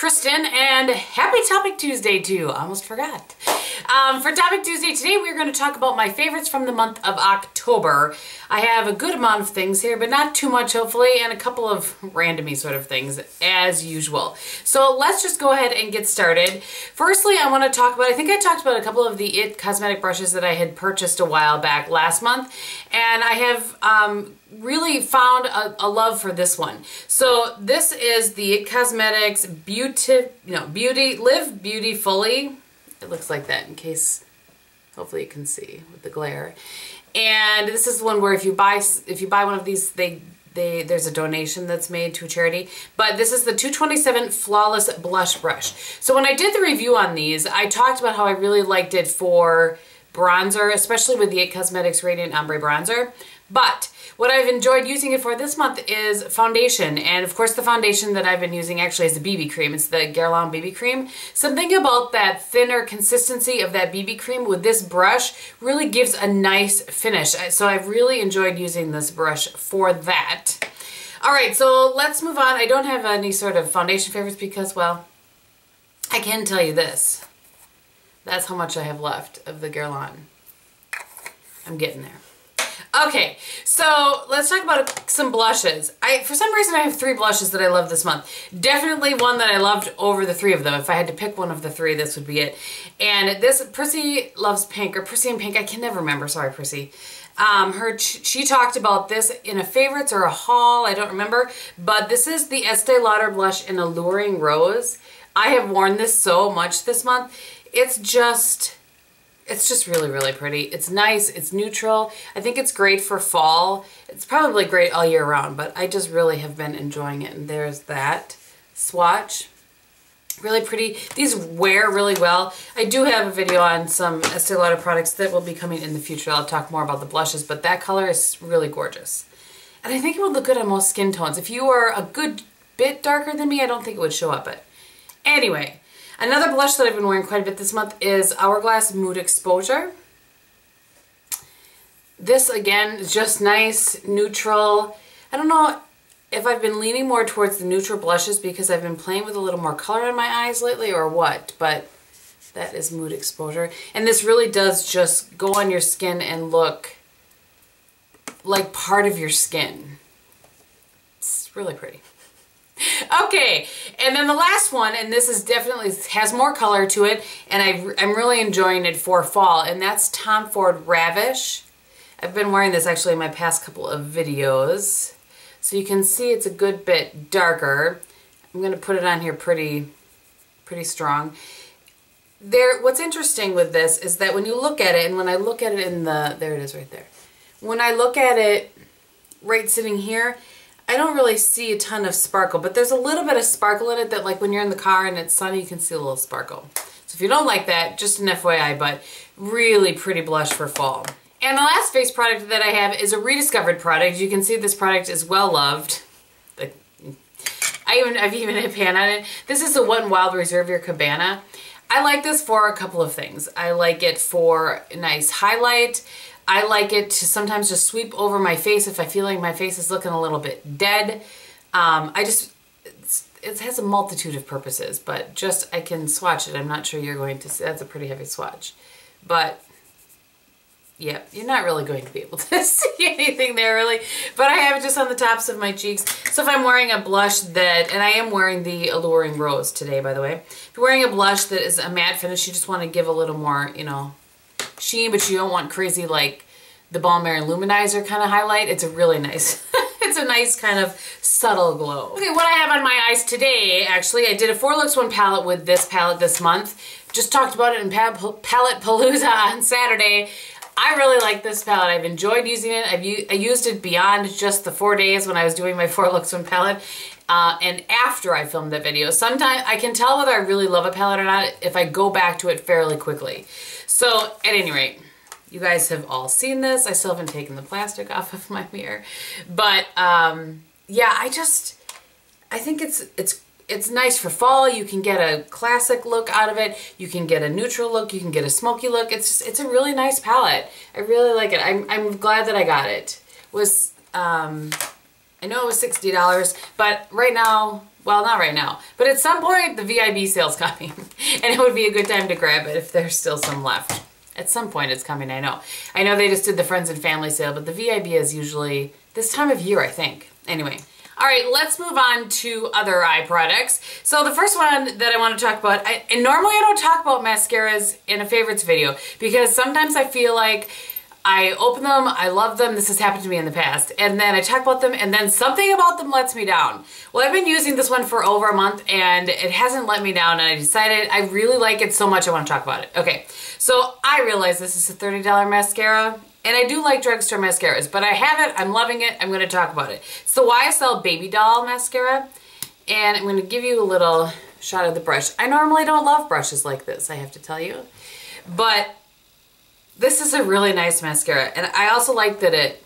Kristin, and happy Topic Tuesday too. I almost forgot. For Topic Tuesday today, we're going to talk about my favorites from the month of October. I have a good amount of things here, but not too much hopefully, and a couple of randomy sort of things as usual. So let's just go ahead and get started. Firstly, I want to talk about, I think I talked about a couple of the IT cosmetic brushes that I had purchased a while back last month, and I have really found a love for this one. So this is the IT Cosmetics Live Beautifully. It looks like that in case, hopefully you can see with the glare. And this is one where if you buy one of these, there's a donation that's made to a charity. But this is the 227 Flawless Blush Brush. So when I did the review on these, I talked about how I really liked it for bronzer, especially with the IT Cosmetics Radiant Ombre Bronzer. But what I've enjoyed using it for this month is foundation. And of course the foundation that I've been using actually is the BB cream. It's the Guerlain BB cream. Something about that thinner consistency of that BB cream with this brush really gives a nice finish. So I've really enjoyed using this brush for that. Alright, so let's move on. I don't have any sort of foundation favorites because, well, I can tell you this. That's how much I have left of the Guerlain. I'm getting there. Okay, so let's talk about some blushes. For some reason I have 3 blushes that I love this month. Definitely one that I loved over the 3 of them. If I had to pick one of the 3, this would be it. And this, Prissy Loves Pink, or Prissy and Pink, I can never remember, sorry Prissy. She talked about this in a favorites or a haul, I don't remember. But this is the Estee Lauder blush in Alluring Rose. I have worn this so much this month. It's just really, really pretty. It's nice. It's neutral. I think it's great for fall. It's probably great all year round, but I just really have been enjoying it. And there's that swatch. Really pretty. These wear really well. I do have a video on some Estee Lauder products that will be coming in the future. I'll talk more about the blushes, but that color is really gorgeous. And I think it would look good on most skin tones. If you are a good bit darker than me, I don't think it would show up. But anyway. Another blush that I've been wearing quite a bit this month is Hourglass Mood Exposure. This, again, is just nice, neutral. I don't know if I've been leaning more towards the neutral blushes because I've been playing with a little more color in my eyes lately or what, but that is Mood Exposure. And this really does just go on your skin and look like part of your skin. It's really pretty. Okay, and then the last one, and this is definitely has more color to it, and I'm really enjoying it for fall, and that's Tom Ford Ravish. I've been wearing this actually in my past couple of videos, so you can see it's a good bit darker. I'm going to put it on here pretty strong. What's interesting with this is that when you look at it, and when I look at it in the, there it is right there. When I look at it right sitting here, I don't really see a ton of sparkle, but there's a little bit of sparkle in it that, like, when you're in the car and it's sunny, you can see a little sparkle. So if you don't like that, just an FYI, but really pretty blush for fall. And the last face product that I have is a rediscovered product. You can see this product is well loved. I've even had a pan on it. This is the Wet n Wild Reserve Your Cabana. I like this for a couple of things. I like it for a nice highlight. I like it to sometimes just sweep over my face if I feel like my face is looking a little bit dead. It has a multitude of purposes, but just I can swatch it. I'm not sure you're going to see. That's a pretty heavy swatch. But yeah, you're not really going to be able to see anything there really. But I have it just on the tops of my cheeks. So if I'm wearing a blush that, and I am wearing the Alluring Rose today, by the way. If you're wearing a blush that is a matte finish, you just want to give a little more, you know, sheen, but you don't want crazy like the Balm Air Luminizer kind of highlight. It's a really nice, it's a nice kind of subtle glow. Okay, what I have on my eyes today, actually, I did a 4 Looks 1 palette with this palette this month. Just talked about it in Palette Palooza on Saturday. I really like this palette. I've enjoyed using it. I used it beyond just the 4 days when I was doing my 4 Looks 1 palette. And after I filmed that video. Sometimes I can tell whether I really love a palette or not if I go back to it fairly quickly. So at any rate, you guys have all seen this. I still haven't taken the plastic off of my mirror. But yeah, I think it's nice for fall. You can get a classic look out of it. You can get a neutral look. You can get a smoky look. It's a really nice palette. I really like it. I'm glad that I got it. I know it was $60, but right now Well, not right now, but at some point the VIB sale's coming and it would be a good time to grab it if there's still some left. At some point it's coming, I know. I know they just did the friends and family sale, but the VIB is usually this time of year, I think. Anyway. All right, let's move on to other eye products. So the first one that I want to talk about, and normally I don't talk about mascaras in a favorites video because sometimes I feel like I open them, I love them, this has happened to me in the past, and then I talk about them and then something about them lets me down. Well, I've been using this one for over a month and it hasn't let me down, and I decided I really like it so much I want to talk about it. Okay, so I realize this is a $30 mascara, and I do like drugstore mascaras, but I have it, I'm loving it, I'm going to talk about it. It's the YSL Baby Doll Mascara, and I'm going to give you a little shot of the brush. I normally don't love brushes like this, I have to tell you, but this is a really nice mascara, and I also like that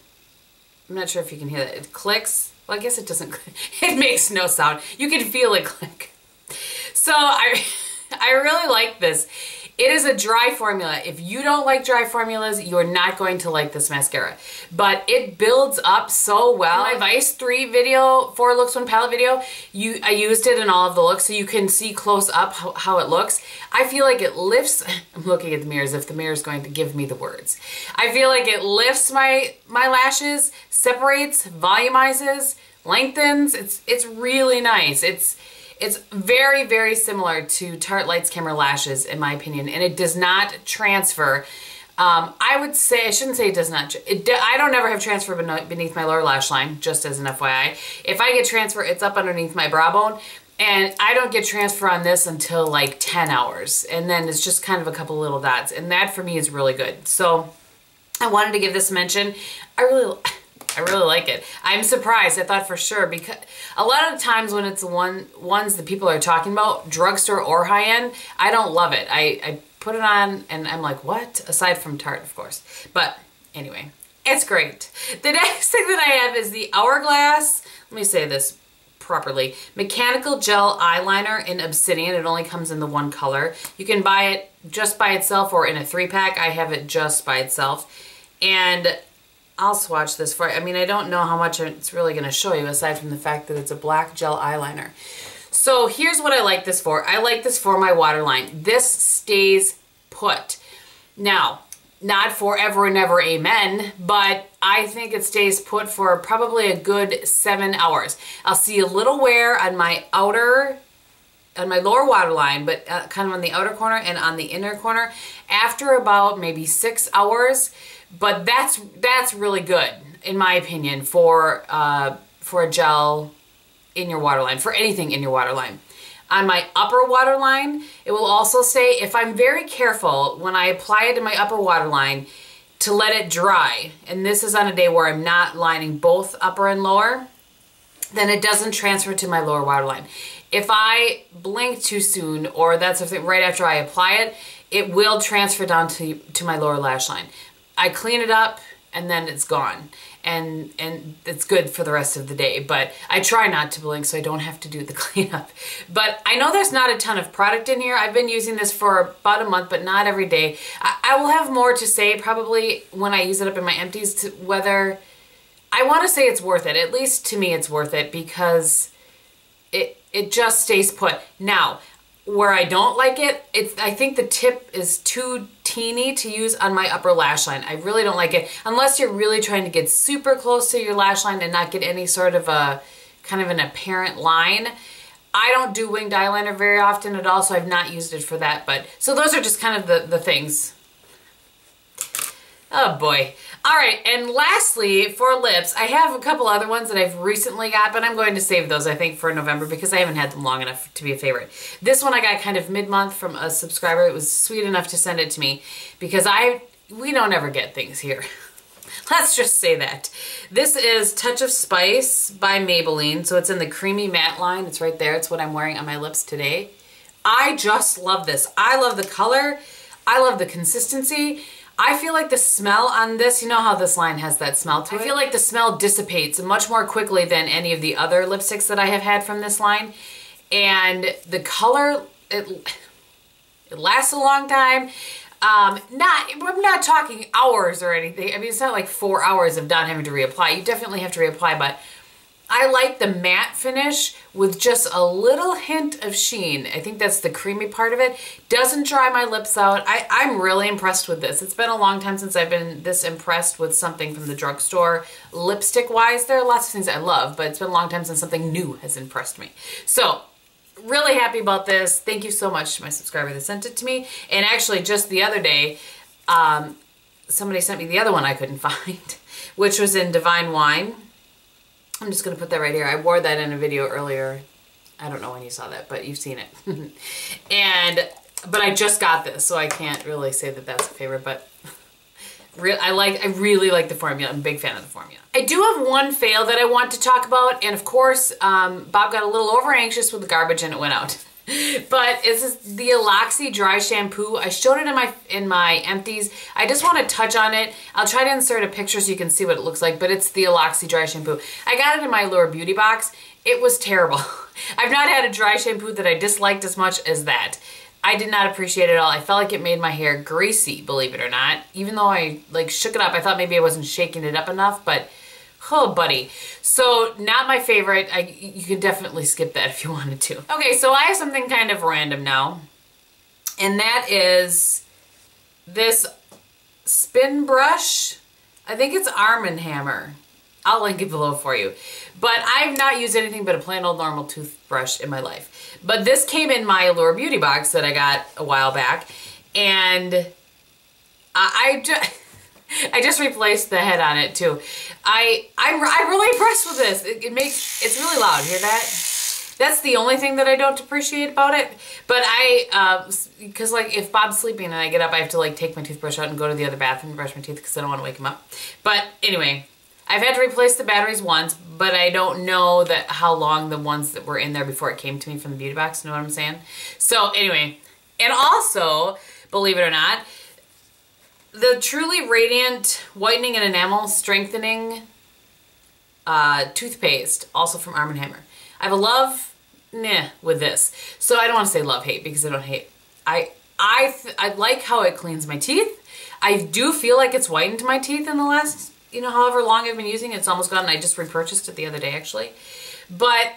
I'm not sure if you can hear that, it clicks. Well, I guess it doesn't click. It makes no sound. You can feel it click. So I really like this. It is a dry formula. If you don't like dry formulas, you're not going to like this mascara. But it builds up so well. In my Vice 3 video, 4 looks, 1 palette video, I used it in all of the looks so you can see close up how it looks. I feel like it lifts, I'm looking at the mirror as if the mirror is going to give me the words. I feel like it lifts my lashes, separates, volumizes, lengthens. It's really nice. It's very, very similar to Tarte Lights Camera Lashes, in my opinion, and it does not transfer. I would say, I shouldn't say it does not. I don't ever have transfer beneath my lower lash line, just as an FYI. If I get transfer, it's up underneath my brow bone, and I don't get transfer on this until like 10 hours, and then it's just kind of a couple little dots, and that for me is really good. So I wanted to give this a mention. I really like it. I'm surprised. I thought for sure, because a lot of times when it's ones that people are talking about, drugstore or high-end, I don't love it. I put it on and I'm like, what? Aside from Tarte, of course. But anyway, it's great. The next thing that I have is the Hourglass, let me say this properly, Mechanical Gel Eyeliner in Obsidian. It only comes in the 1 color. You can buy it just by itself or in a 3-pack. I have it just by itself. And I'll swatch this for you. I mean, I don't know how much it's really going to show you aside from the fact that it's a black gel eyeliner. So here's what I like this for. I like this for my waterline. This stays put. Now, not forever and ever, amen, but I think it stays put for probably a good 7 hours. I'll see a little wear on my lower waterline, but kind of on the outer corner and on the inner corner after about maybe 6 hours. But that's really good, in my opinion, for a gel in your waterline, for anything in your waterline. On my upper waterline, it will also say, if I'm very careful when I apply it to my upper waterline, to let it dry, and this is on a day where I'm not lining both upper and lower, then it doesn't transfer to my lower waterline. If I blink too soon, or that's right after I apply it, it will transfer down to my lower lash line. I clean it up and then it's gone, and it's good for the rest of the day, but I try not to blink so I don't have to do the cleanup. But I know there's not a ton of product in here. I've been using this for about a month, but not every day. I will have more to say probably when I use it up in my empties to whether I want to say it's worth it. At least to me it's worth it because it just stays put. Now, where I don't like it, I think the tip is too teeny to use on my upper lash line. I really don't like it unless you're really trying to get super close to your lash line and not get any sort of a kind of an apparent line. I don't do winged eyeliner very often at all, so I've not used it for that. But so those are just kind of the things. Oh boy. All right, and lastly, for lips, I have a couple other ones that I've recently got, but I'm going to save those, I think, for November because I haven't had them long enough to be a favorite. This one I got kind of mid-month from a subscriber. It was sweet enough to send it to me because we don't ever get things here. Let's just say that. This is Touch of Spice by Maybelline, so it's in the creamy matte line. It's right there. It's what I'm wearing on my lips today. I just love this. I love the color. I love the consistency. I feel like the smell on this, you know how this line has that smell to it? I feel like the smell dissipates much more quickly than any of the other lipsticks that I have had from this line. And the color, it lasts a long time. I'm not talking hours or anything. I mean, it's not like 4 hours of not having to reapply. You definitely have to reapply, but I like the matte finish with just a little hint of sheen. I think that's the creamy part of it. Doesn't dry my lips out. I'm really impressed with this. It's been a long time since I've been this impressed with something from the drugstore. Lipstick-wise, there are lots of things I love, but it's been a long time since something new has impressed me. So, really happy about this. Thank you so much to my subscriber that sent it to me. And actually, just the other day, somebody sent me the other one I couldn't find, which was in Divine Wine. I'm just going to put that right here. I wore that in a video earlier. I don't know when you saw that, but you've seen it. But I just got this, so I can't really say that that's a favorite, but I really like the formula. I'm a big fan of the formula. I do have one fail that I want to talk about, and of course, Bob got a little over anxious with the garbage and it went out. But this is the Alluring dry shampoo. I showed it in my empties. I just want to touch on it. I'll try to insert a picture so you can see what it looks like, but it's the Alluring dry shampoo. I got it in my Allure beauty box. It was terrible. I've not had a dry shampoo that I disliked as much as that. I did not appreciate it at all. I felt like it made my hair greasy, believe it or not. Even though I like shook it up, I thought maybe I wasn't shaking it up enough, but oh, buddy. So, not my favorite. You could definitely skip that if you wanted to. Okay, so I have something kind of random now. And that is this spin brush. I think it's Arm & Hammer. I'll link it below for you. But I've not used anything but a plain old normal toothbrush in my life. But this came in my Allure beauty box that I got a while back. And I just replaced the head on it too. I'm really impressed with this. It's really loud. Hear that? That's the only thing that I don't appreciate about it. But because like if Bob's sleeping and I get up, I have to like take my toothbrush out and go to the other bathroom and brush my teeth because I don't want to wake him up. But anyway, I've had to replace the batteries once, but I don't know how long the ones that were in there before it came to me from the beauty box. You know what I'm saying? So anyway, and also, believe it or not, the Truly Radiant Whitening and Enamel Strengthening toothpaste, also from Arm & Hammer. I have a love, with this. So I don't want to say love-hate because I don't hate. I like how it cleans my teeth. I do feel like it's whitened my teeth in the last, however long I've been using it. It's almost gone, and I just repurchased it the other day, actually. But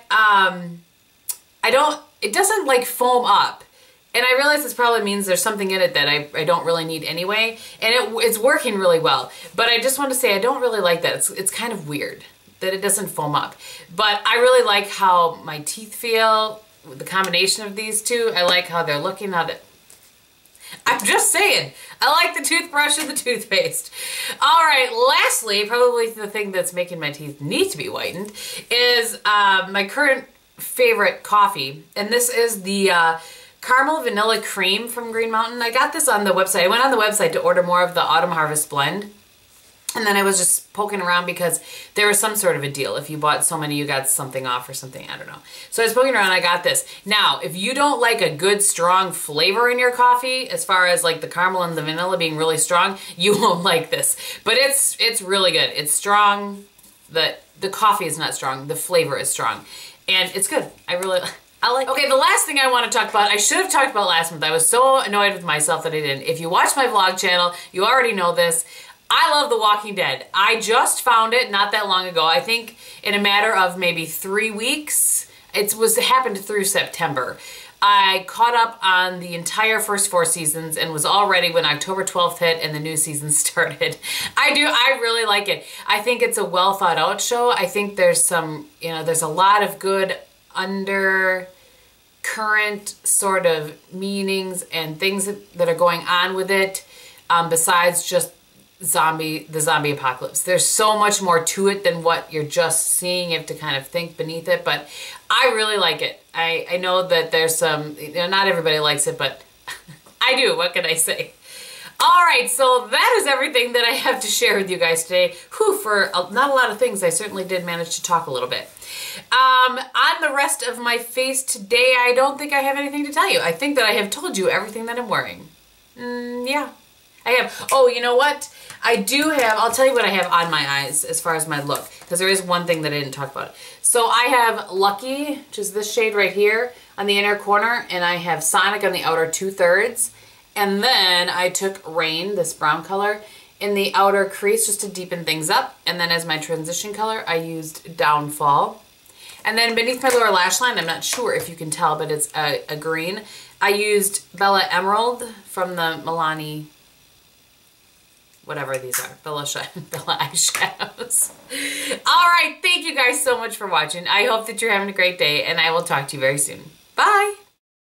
it doesn't like foam up. And I realize this probably means there's something in it that I don't really need anyway. And it's working really well. But I just want to say I don't really like that. It's kind of weird that it doesn't foam up. But I really like how my teeth feel, the combination of these two. I like how they're looking. I'm just saying, I like the toothbrush and the toothpaste. All right, lastly, probably the thing that's making my teeth need to be whitened is my current favorite coffee. And this is the Caramel Vanilla Cream from Green Mountain. I got this on the website. I went on the website to order more of the Autumn Harvest blend. And then I was just poking around because there was some sort of a deal. If you bought so many, you got something off or something. I don't know. So I was poking around and I got this. Now, if you don't like a good, strong flavor in your coffee, as far as like the caramel and the vanilla being really strong, you won't like this. But it's really good. It's strong. The coffee is not strong. The flavor is strong. And it's good. I like it. Okay, the last thing I want to talk about, I should have talked about last month. I was so annoyed with myself that I didn't. If you watch my vlog channel, you already know this. I love The Walking Dead. I just found it not that long ago. I think in a matter of maybe 3 weeks. It happened through September. I caught up on the entire first 4 seasons and was all ready when October 12th hit and the new season started. I really like it. I think it's a well thought out show. I think there's there's a lot of good undercurrent sort of meanings and things that are going on with it besides just the zombie apocalypse. There's so much more to it than what you're just seeing. You have to kind of think beneath it, but I really like it. I know that there's some, not everybody likes it, but I do. What can I say? All right, so that is everything that I have to share with you guys today. Whew, for not a lot of things, I certainly did manage to talk a little bit. On the rest of my face today, I don't think I have anything to tell you. I think that I have told you everything that I'm wearing. Yeah, I have. Oh, you know what? I do have, I'll tell you what I have on my eyes as far as my look, because there is one thing that I didn't talk about. So I have Lucky, which is this shade right here on the inner corner, and I have Sonic on the outer 2/3. And then I took Rain, this brown color, in the outer crease just to deepen things up. And then as my transition color, I used Downfall. And then beneath my lower lash line, I'm not sure if you can tell, but it's a green. I used Bella Emerald from the Milani, whatever these are, Bella eyeshadows. All right, thank you guys so much for watching. I hope that you're having a great day, and I will talk to you very soon. Bye.